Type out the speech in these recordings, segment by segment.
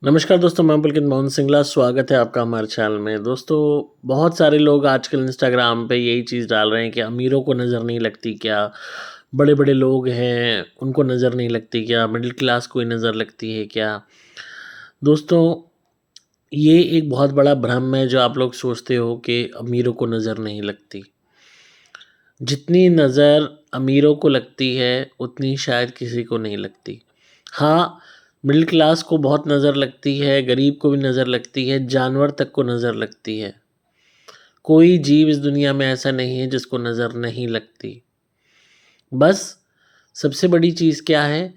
नमस्कार दोस्तों, मैं पुलकित मोहन सिंगला। स्वागत है आपका हमारे चैनल में। दोस्तों, बहुत सारे लोग आजकल इंस्टाग्राम पे यही चीज़ डाल रहे हैं कि अमीरों को नज़र नहीं लगती क्या, बड़े बड़े लोग हैं उनको नज़र नहीं लगती क्या, मिडिल क्लास को ही नज़र लगती है क्या। दोस्तों, ये एक बहुत बड़ा भ्रम है जो आप लोग सोचते हो कि अमीरों को नज़र नहीं लगती। जितनी नज़र अमीरों को लगती है उतनी शायद किसी को नहीं लगती। हाँ, मिडिल क्लास को बहुत नज़र लगती है, गरीब को भी नज़र लगती है, जानवर तक को नज़र लगती है। कोई जीव इस दुनिया में ऐसा नहीं है जिसको नज़र नहीं लगती। बस सबसे बड़ी चीज़ क्या है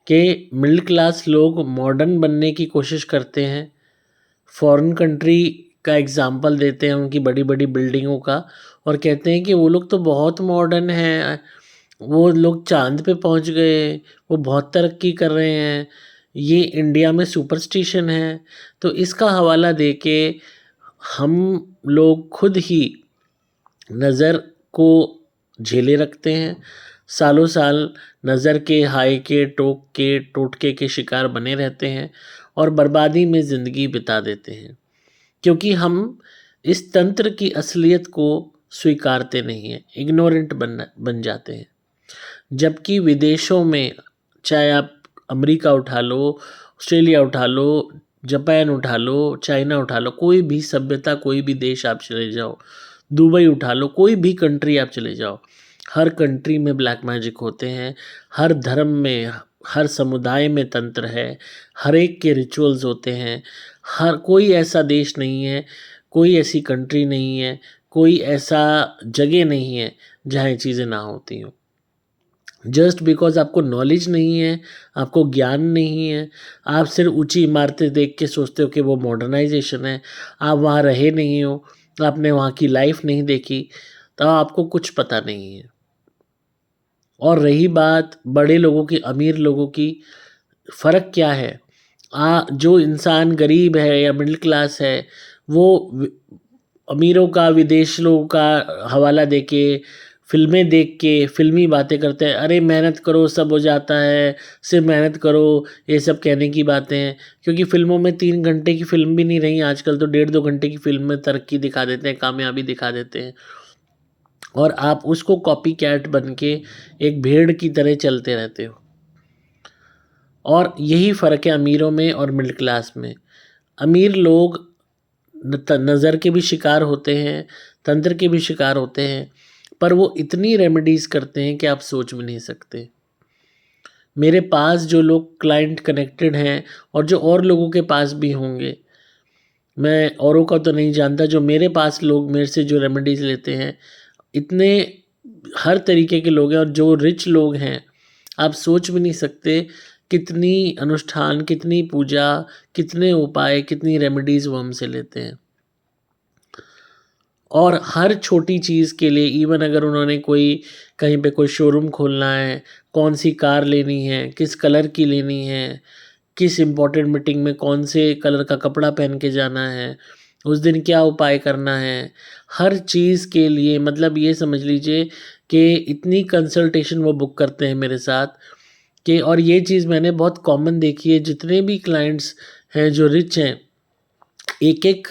कि मिडिल क्लास लोग मॉडर्न बनने की कोशिश करते हैं। फॉरेन कंट्री का एग्ज़ाम्पल देते हैं उनकी बड़ी-बड़ी बिल्डिंगों का और कहते हैं कि वो लोग तो बहुत मॉडर्न हैं, वो लोग चाँद पे पहुँच गए, वो बहुत तरक्की कर रहे हैं, ये इंडिया में सुपरस्टिशन है। तो इसका हवाला देके हम लोग खुद ही नज़र को झेले रखते हैं। सालों साल नज़र के, हाय के, टोटके के शिकार बने रहते हैं और बर्बादी में ज़िंदगी बिता देते हैं। क्योंकि हम इस तंत्र की असलियत को स्वीकारते नहीं हैं, इग्नोरेंट बन जाते हैं। जबकि विदेशों में, चाहे आप अमेरिका उठा लो, ऑस्ट्रेलिया उठा लो, जापान उठा लो, चाइना उठा लो, कोई भी सभ्यता, कोई भी देश आप चले जाओ, दुबई उठा लो, कोई भी कंट्री आप चले जाओ, हर कंट्री में ब्लैक मैजिक होते हैं। हर धर्म में, हर समुदाय में तंत्र है, हर एक के रिचुअल्स होते हैं। हर कोई ऐसा देश नहीं है, कोई ऐसी कंट्री नहीं है, कोई ऐसा जगह नहीं है जहाँ ये चीज़ें ना होती हों। जस्ट बिकॉज़ आपको नॉलेज नहीं है, आपको ज्ञान नहीं है, आप सिर्फ ऊंची इमारतें देख के सोचते हो कि वो मॉडर्नाइजेशन है, आप वहाँ रहे नहीं हो, आपने वहाँ की लाइफ नहीं देखी, तो आपको कुछ पता नहीं है। और रही बात बड़े लोगों की, अमीर लोगों की, फ़र्क क्या है? जो इंसान गरीब है या मिडिल क्लास है, वो अमीरों का, विदेश लोगों का हवाला देके, फ़िल्में देख के, फ़िल्मी बातें करते हैं। अरे मेहनत करो सब हो जाता है, सिर्फ मेहनत करो, ये सब कहने की बातें हैं। क्योंकि फ़िल्मों में 3 घंटे की फ़िल्म भी नहीं रही आजकल, तो डेढ़ 2 घंटे की फ़िल्म में तरक्की दिखा देते हैं, कामयाबी दिखा देते हैं। और आप उसको कॉपी कैट बन के एक भेड़ की तरह चलते रहते हो। और यही फ़र्क है अमीरों में और मिडिल क्लास में। अमीर लोग नज़र के भी शिकार होते हैं, तंत्र के भी शिकार होते हैं, पर वो इतनी रेमेडीज़ करते हैं कि आप सोच भी नहीं सकते। मेरे पास जो लोग क्लाइंट कनेक्टेड हैं और जो और लोगों के पास भी होंगे, मैं औरों का तो नहीं जानता, जो मेरे पास लोग मेरे से जो रेमेडीज़ लेते हैं, इतने हर तरीके के लोग हैं। और जो रिच लोग हैं, आप सोच भी नहीं सकते कितनी अनुष्ठान, कितनी पूजा, कितने उपाय, कितनी रेमेडीज़ वो हमसे लेते हैं। और हर छोटी चीज़ के लिए, इवन अगर उन्होंने कोई कहीं पे कोई शोरूम खोलना है, कौन सी कार लेनी है, किस कलर की लेनी है, किस इम्पोर्टेंट मीटिंग में कौन से कलर का कपड़ा पहन के जाना है, उस दिन क्या उपाय करना है, हर चीज़ के लिए, मतलब ये समझ लीजिए कि इतनी कंसल्टेशन वो बुक करते हैं मेरे साथ कि, और ये चीज़ मैंने बहुत कॉमन देखी है, जितने भी क्लाइंट्स हैं जो रिच हैं, एक-एक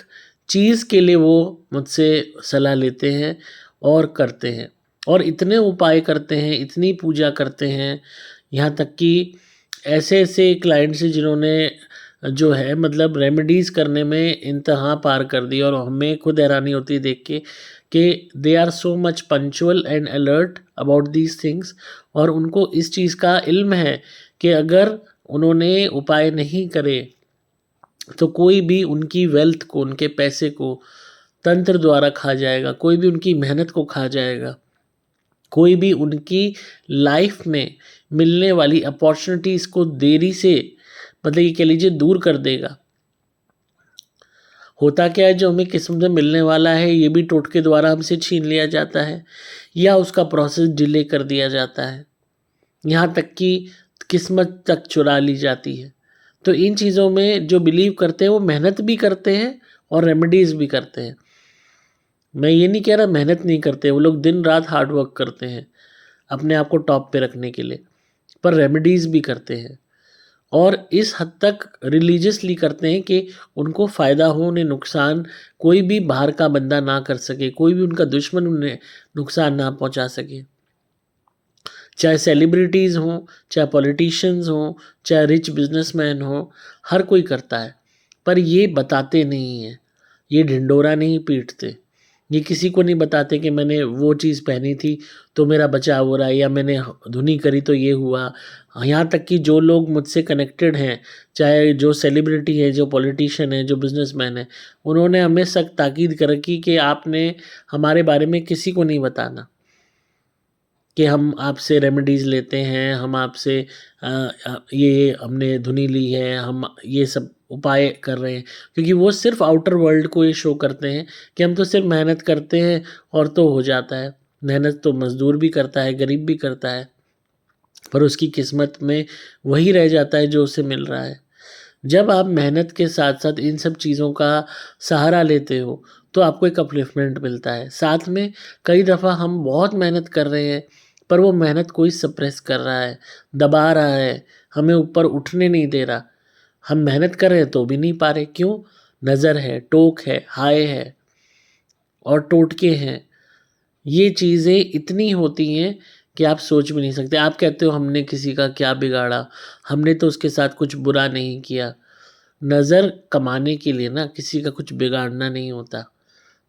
चीज़ के लिए वो मुझसे सलाह लेते हैं और करते हैं। और इतने उपाय करते हैं, इतनी पूजा करते हैं, यहाँ तक कि ऐसे-ऐसे क्लाइंट्स हैं जिन्होंने जो है मतलब रेमेडीज़ करने में इंतहा पार कर दी। और हमें खुद हैरानी होती है देख के कि they are so much punctual and alert about these things. और उनको इस चीज़ का इल्म है कि अगर उन्होंने उपाय नहीं करे तो कोई भी उनकी वेल्थ को, उनके पैसे को तंत्र द्वारा खा जाएगा, कोई भी उनकी मेहनत को खा जाएगा, कोई भी उनकी लाइफ में मिलने वाली अपॉर्चुनिटीज़ को देरी से, मतलब ये कह लीजिए, दूर कर देगा। होता क्या है, जो हमें किस्मत में मिलने वाला है ये भी टोटके द्वारा हमसे छीन लिया जाता है या उसका प्रोसेस डिले कर दिया जाता है, यहाँ तक कि किस्मत तक चुरा ली जाती है। तो इन चीज़ों में जो बिलीव करते हैं वो मेहनत भी करते हैं और रेमेडीज़ भी करते हैं। मैं ये नहीं कह रहा मेहनत नहीं करते, वो लोग दिन रात हार्ड वर्क करते हैं अपने आप को टॉप पे रखने के लिए, पर रेमेडीज़ भी करते हैं। और इस हद तक रिलीजियसली करते हैं कि उनको फ़ायदा हो, उन्हें नुकसान कोई भी बाहर का बंदा ना कर सके, कोई भी उनका दुश्मन उन्हें नुकसान ना पहुंचा सके। चाहे सेलिब्रिटीज़ हों, चाहे पॉलिटिशियंस हों, चाहे रिच बिजनेसमैन हों, हर कोई करता है, पर ये बताते नहीं हैं, ये ढिंढोरा नहीं पीटते। ये किसी को नहीं बताते कि मैंने वो चीज़ पहनी थी तो मेरा बचाव हो रहा है, या मैंने धुनी करी तो ये हुआ। यहाँ तक कि जो लोग मुझसे कनेक्टेड हैं, चाहे जो सेलिब्रिटी है, जो पॉलिटिशियन है, जो बिजनेसमैन है, उन्होंने हमें सख्त ताकीद कर रखी कि आपने हमारे बारे में किसी को नहीं बताना कि हम आपसे रेमेडीज़ लेते हैं, हम आपसे ये हमने धुनी ली है, हम ये सब उपाय कर रहे हैं। क्योंकि वो सिर्फ़ आउटर वर्ल्ड को ये शो करते हैं कि हम तो सिर्फ़ मेहनत करते हैं और तो हो जाता है। मेहनत तो मज़दूर भी करता है, गरीब भी करता है, पर उसकी किस्मत में वही रह जाता है जो उसे मिल रहा है। जब आप मेहनत के साथ-साथ इन सब चीज़ों का सहारा लेते हो, तो आपको एक अपलिफ्टमेंट मिलता है। साथ में कई दफ़ा हम बहुत मेहनत कर रहे हैं, पर वो मेहनत कोई सप्रेस कर रहा है, दबा रहा है, हमें ऊपर उठने नहीं दे रहा। हम मेहनत कर रहे हैं तो भी नहीं पा रहे, क्यों? नज़र है, टोक है, हाय है और टोटके हैं। ये चीज़ें इतनी होती हैं कि आप सोच भी नहीं सकते। आप कहते हो हमने किसी का क्या बिगाड़ा, हमने तो उसके साथ कुछ बुरा नहीं किया। नज़र कमाने के लिए ना किसी का कुछ बिगाड़ना नहीं होता।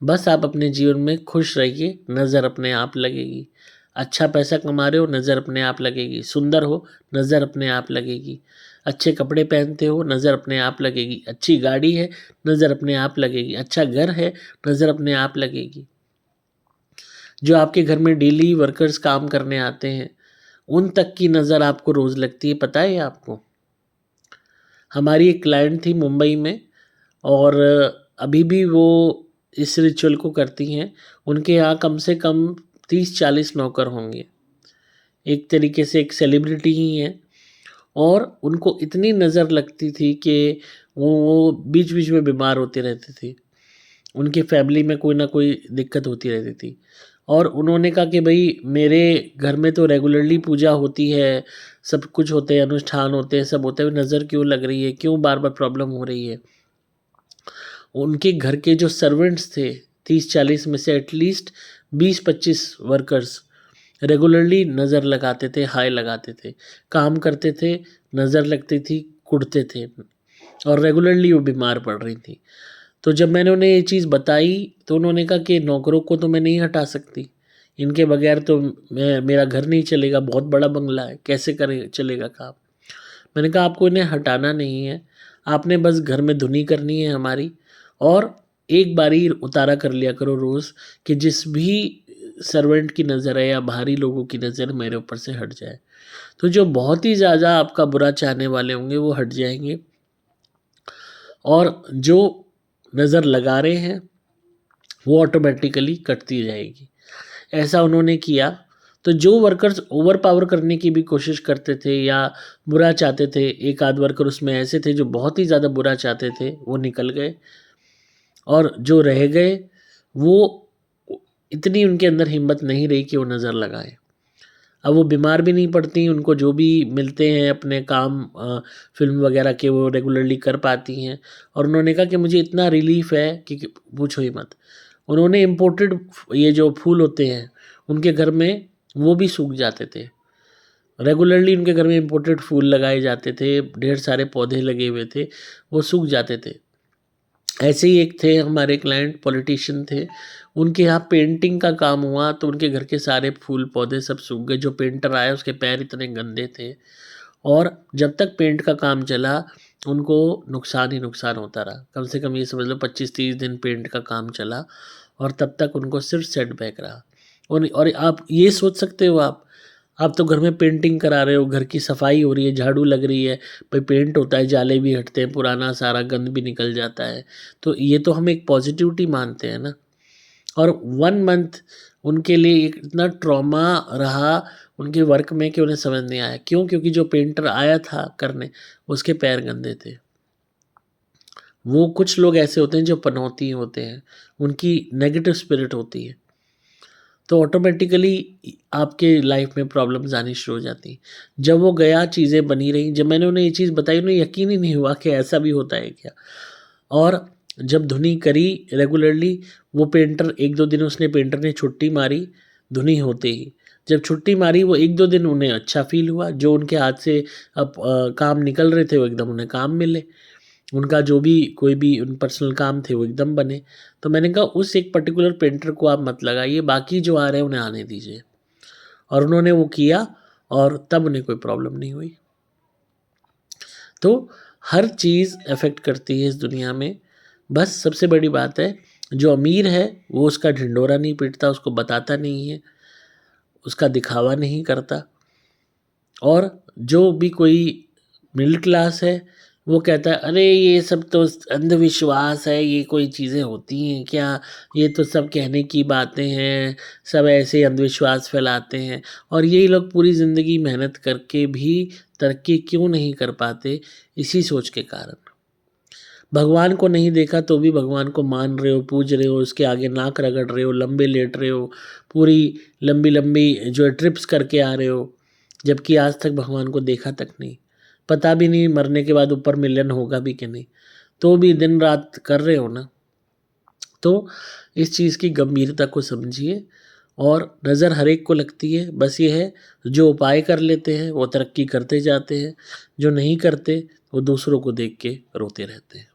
बस आप अपने जीवन में खुश रहिए, नज़र अपने आप लगेगी। अच्छा पैसा कमा रहे हो, नज़र अपने आप लगेगी। सुंदर हो, नज़र अपने आप लगेगी। अच्छे कपड़े पहनते हो, नज़र अपने आप लगेगी। अच्छी गाड़ी है, नज़र अपने आप लगेगी। अच्छा घर है, नज़र अपने आप लगेगी। जो आपके घर में डेली वर्कर्स काम करने आते हैं, उन तक की नज़र आपको रोज़ लगती है, पता है ये आपको? हमारी एक क्लाइंट थी मुंबई में, और अभी भी वो इस रिचुअल को करती हैं। उनके यहाँ कम से कम 30-40 नौकर होंगे। एक तरीके से एक सेलिब्रिटी ही हैं, और उनको इतनी नज़र लगती थी कि वो बीच-बीच में बीमार होती रहती थी। उनकी फैमिली में कोई ना कोई दिक्कत होती रहती थी, और उन्होंने कहा कि भई मेरे घर में तो रेगुलरली पूजा होती है, सब कुछ होते हैं, अनुष्ठान होते हैं, सब होते हुए नज़र क्यों लग रही है? क्यों बार-बार प्रॉब्लम हो रही है? उनके घर के जो सर्वेंट्स थे, 30-40 में से एटलीस्ट 20-25 वर्कर्स रेगुलरली नज़र लगाते थे, हाय लगाते थे, काम करते थे, नज़र लगती थी, कुढ़ते थे, और रेगुलरली वो बीमार पड़ रही थी। तो जब मैंने उन्हें ये चीज़ बताई, तो उन्होंने कहा कि नौकरों को तो मैं नहीं हटा सकती, इनके बगैर तो मेरा घर नहीं चलेगा, बहुत बड़ा बंगला है, कैसे करे चलेगा काम? मैंने कहा आपको इन्हें हटाना नहीं है, आपने बस घर में धुनी करनी है हमारी, और एक बारी उतारा कर लिया करो रोज़, कि जिस भी सर्वेंट की नज़र है या बाहरी लोगों की नज़र मेरे ऊपर से हट जाए। तो जो बहुत ही ज़्यादा आपका बुरा चाहने वाले होंगे वो हट जाएँगे, और जो नज़र लगा रहे हैं वो ऑटोमेटिकली कटती जाएगी। ऐसा उन्होंने किया, तो जो वर्कर्स ओवर पावर करने की भी कोशिश करते थे या बुरा चाहते थे, एक आध वर्कर उसमें ऐसे थे जो बहुत ही ज़्यादा बुरा चाहते थे, वो निकल गए, और जो रह गए वो इतनी उनके अंदर हिम्मत नहीं रही कि वो नज़र लगाएँ। अब वो बीमार भी नहीं पड़ती, उनको जो भी मिलते हैं अपने काम फ़िल्म वगैरह के वो रेगुलरली कर पाती हैं, और उन्होंने कहा कि मुझे इतना रिलीफ़ है कि पूछो ही मत। उन्होंने इम्पोर्टेड ये जो फूल होते हैं, उनके घर में वो भी सूख जाते थे। रेगुलरली उनके घर में इम्पोर्टेड फूल लगाए जाते थे, ढेर सारे पौधे लगे हुए थे, वो सूख जाते थे। ऐसे ही एक थे हमारे क्लाइंट, पॉलिटिशियन थे, उनके यहाँ पेंटिंग का काम हुआ तो उनके घर के सारे फूल पौधे सब सूख गए। जो पेंटर आया उसके पैर इतने गंदे थे, और जब तक पेंट का काम चला उनको नुकसान ही नुकसान होता रहा। कम से कम ये समझ लो 25-30 दिन पेंट का काम चला, और तब तक उनको सिर्फ सेटबैक रहा। और आप ये सोच सकते हो, आप तो घर में पेंटिंग करा रहे हो, घर की सफाई हो रही है, झाड़ू लग रही है, भाई पेंट होता है, जाले भी हटते हैं, पुराना सारा गंद भी निकल जाता है, तो ये तो हम एक पॉजिटिविटी मानते हैं ना। और 1 मंथ उनके लिए एक इतना ट्रॉमा रहा उनके वर्क में कि उन्हें समझ नहीं आया। क्यों? क्योंकि जो पेंटर आया था करने, उसके पैर गंदे थे। वो कुछ लोग ऐसे होते हैं जो पनौती होते हैं, उनकी नेगेटिव स्पिरिट होती है। तो ऑटोमेटिकली आपके लाइफ में प्रॉब्लम्स आनी शुरू हो जाती हैं। जब वो गया, चीज़ें बनी रहीं, जब मैंने उन्हें ये चीज़ बताई, उन्हें यकीन ही नहीं हुआ कि ऐसा भी होता है क्या। और जब धुनी करी रेगुलरली, वो पेंटर 1-2 दिन उसने पेंटर ने छुट्टी मारी धुनी होते ही। जब छुट्टी मारी वो 1-2 दिन उन्हें अच्छा फ़ील हुआ, जो उनके हाथ से अब काम निकल रहे थे वो एकदम उन्हें काम मिले। उनका जो भी कोई भी उन पर्सनल काम थे वो एकदम बने। तो मैंने कहा उस एक पर्टिकुलर पेंटर को आप मत लगाइए, बाकी जो आ रहे हैं उन्हें आने दीजिए। और उन्होंने वो किया और तब उन्हें कोई प्रॉब्लम नहीं हुई। तो हर चीज़ अफ़ेक्ट करती है इस दुनिया में। बस सबसे बड़ी बात है, जो अमीर है वो उसका ढिंढोरा नहीं पीटता, उसको बताता नहीं है, उसका दिखावा नहीं करता। और जो भी कोई मिडिल क्लास है वो कहता है अरे ये सब तो अंधविश्वास है, ये कोई चीज़ें होती हैं क्या, ये तो सब कहने की बातें हैं, सब ऐसे अंधविश्वास फैलाते हैं। और यही लोग पूरी ज़िंदगी मेहनत करके भी तरक्की क्यों नहीं कर पाते, इसी सोच के कारण। भगवान को नहीं देखा तो भी भगवान को मान रहे हो, पूज रहे हो, उसके आगे नाक रगड़ रहे हो, लंबे लेट रहे हो, पूरी लंबी लंबी जो है ट्रिप्स करके आ रहे हो, जबकि आज तक भगवान को देखा तक नहीं। पता भी नहीं मरने के बाद ऊपर मिलन होगा भी कि नहीं, तो भी दिन रात कर रहे हो ना। तो इस चीज़ की गंभीरता को समझिए। और नज़र हर एक को लगती है, बस ये है जो उपाय कर लेते हैं वो तरक्की करते जाते हैं, जो नहीं करते वो दूसरों को देख के रोते रहते हैं।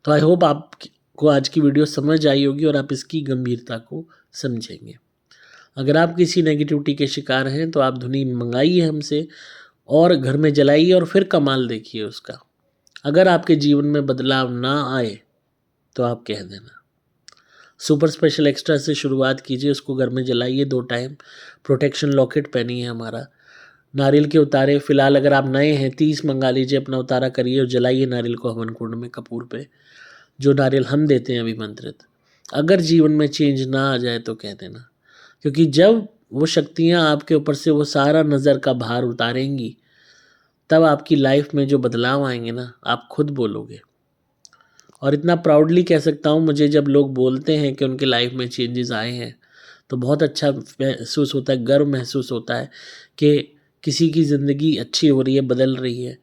तो आई होप आपको आज की वीडियो समझ आई होगी और आप इसकी गंभीरता को समझेंगे। अगर आप किसी नेगेटिविटी के शिकार हैं तो आप धुनी मंगाइए हमसे और घर में जलाइए और फिर कमाल देखिए उसका। अगर आपके जीवन में बदलाव ना आए तो आप कह देना। सुपर स्पेशल एक्स्ट्रा से शुरुआत कीजिए, उसको घर में जलाइए 2 टाइम। प्रोटेक्शन लॉकेट पहनिए हमारा। नारियल के उतारे फ़िलहाल अगर आप नए हैं 30 मंगा लीजिए, अपना उतारा करिए और जलाइए नारियल को हवन कुंड में कपूर पे, जो नारियल हम देते हैं अभिमंत्रित। अगर जीवन में चेंज ना आ जाए तो कह देना, क्योंकि जब वो शक्तियाँ आपके ऊपर से वो सारा नज़र का भार उतारेंगी, तब आपकी लाइफ में जो बदलाव आएंगे ना, आप खुद बोलोगे। और इतना प्राउडली कह सकता हूँ, मुझे जब लोग बोलते हैं कि उनके लाइफ में चेंजेस आए हैं तो बहुत अच्छा महसूस होता है, गर्व महसूस होता है कि किसी की ज़िंदगी अच्छी हो रही है, बदल रही है।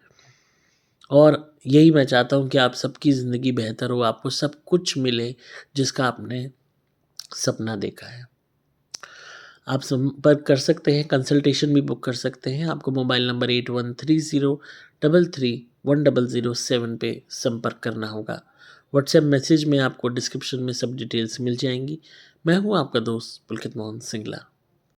और यही मैं चाहता हूँ कि आप सबकी ज़िंदगी बेहतर हो, आपको सब कुछ मिले जिसका आपने सपना देखा है। आप संपर्क कर सकते हैं, कंसल्टेशन भी बुक कर सकते हैं। आपको मोबाइल नंबर 8130331007 पे संपर्क करना होगा। व्हाट्सएप मैसेज में आपको डिस्क्रिप्शन में सब डिटेल्स मिल जाएंगी। मैं हूँ आपका दोस्त पुलकित मोहन सिंगला।